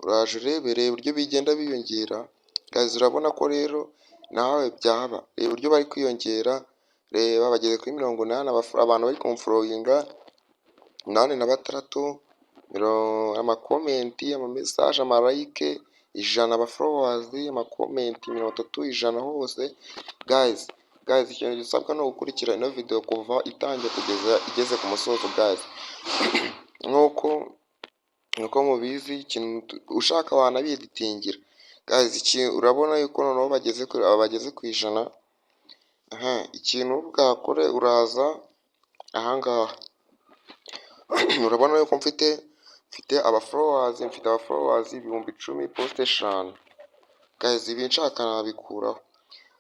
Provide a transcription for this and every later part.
uraje urebere uburyo bigenda biyongera guys. Urabona ko rero nawe byaba, reba uburyo bari kwiyongera, reba bageze kuri 80 abantu bari kumfolowinga, 86, amakomenti, amamesaje, amalike 100, abafollowers, amakomenti 30, 100 hose guys. Ikintu gisabwa no gukurikira ino video kuva itangiye kugeza igeze ku musozo guys. Nkuko mubizi, ikintu ushaka wanabiditingira guys. Urabona yuko noneho bageze ku 100. Ikintu bwakore, uraza ahangaha urabona yuko mfite abafollowers, mfite abafollowers 10,000, post 5 guys. Ibi nshaka nabikuraho,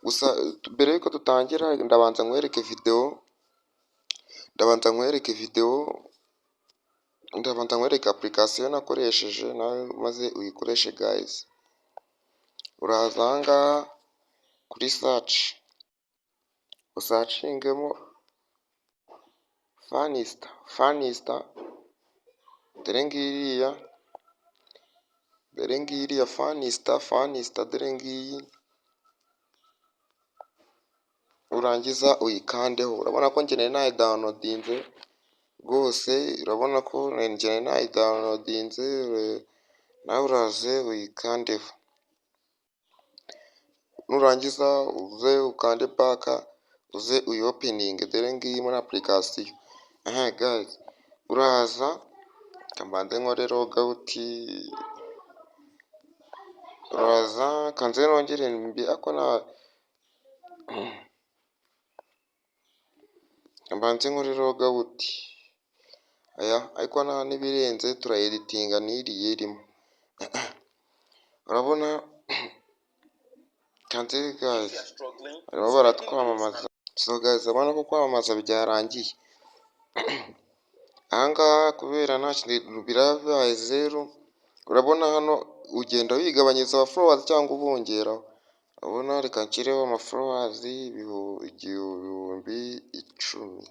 gusa mbere yuko dutangira ndabanza nkwereke application nakoresheje nawe maze uyikoreshe guys. Uraza ahangaha kuri search, usacingemo Fanista, dore ngiriya Fanista, dore ngiyi. Urangiza uyikandeho, urabona ko njye nayi downloadinze rwose, urabona ko njye nayi downloadinze. Nawe uraze uyikandeho, nurangiza uze ukande back, uze uyopeninge, dore ngiyi muri application. Guys, uraza kambanze nkore logout, uraza kanze nongere mbi ako na kambanze nkore logout. Ariko nta nibirenze turayeditinga n'iriye rimwe. Urabona kanze guys, barimo baratwamamaza. So guys, urabona ko kwamamaza byarangiye. Ahangaha kubera nta kintu birabaye 0, urabona hano ugenda wigabanyiriza abafollowers cyangwa ubongeraho. Urabona reka nshyireho amafollowers 10,010.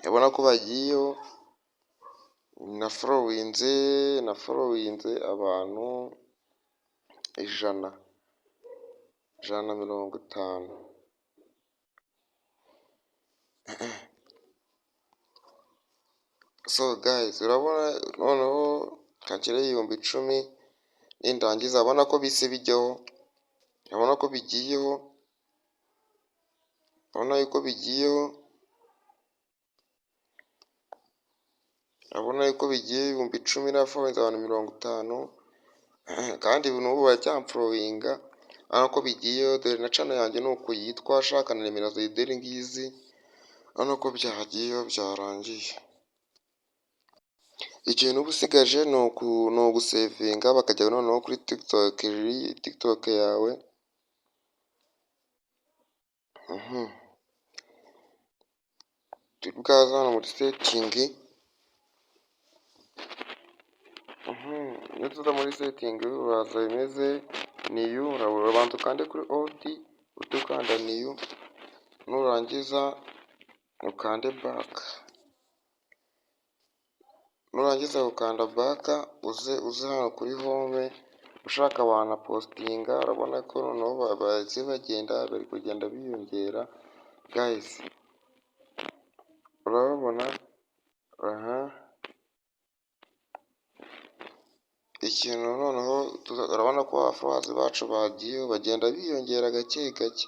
urabona ko bagiyeho, na followinze abantu 150. So guys, urabona noneho kanshyire 10,010, nindangiza abona ko bise bijyaho, urabona ko bigiyeho, urabona yuko bigiye 10,010 na followers abantu 50. Kandi n'ubu baracyamfolowinga, urabona ko bigiyeho. Dore na channel yanjye nuko yitwa, shaka na nimero za dore ngizi, urabona ko byagiyeho byarangiye. Ikintu uba usigaje ni ugusevinga, bakajya noneho kuri TikTok yawe. Tukaza hano muri setting, iyo tuza muri setting uraza bimeze new, urabanza ukande kuri old, utukanda new, nurangiza ukande back. Nurangiza ukanda back, uze hano kuri home, ushaka wana postinga. Urabona ko noneho bari kugenda biyongera guys, urabona. Ikintu noneho urabona ko abafollowers bacu bagiye bagenda biyongera gake gake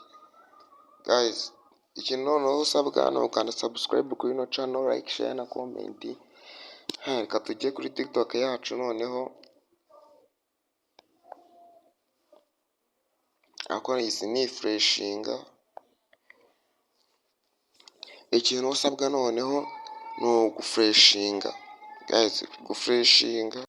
guys. Ikintu noneho usabwa ni ukanda subscribe kuri ino channel, like, share na comment. Reka tujye kuri TikTok yacu noneho. Ako ni freshinga. Ikintu usabwa noneho ni ugufreshinga guys, gufreshinga.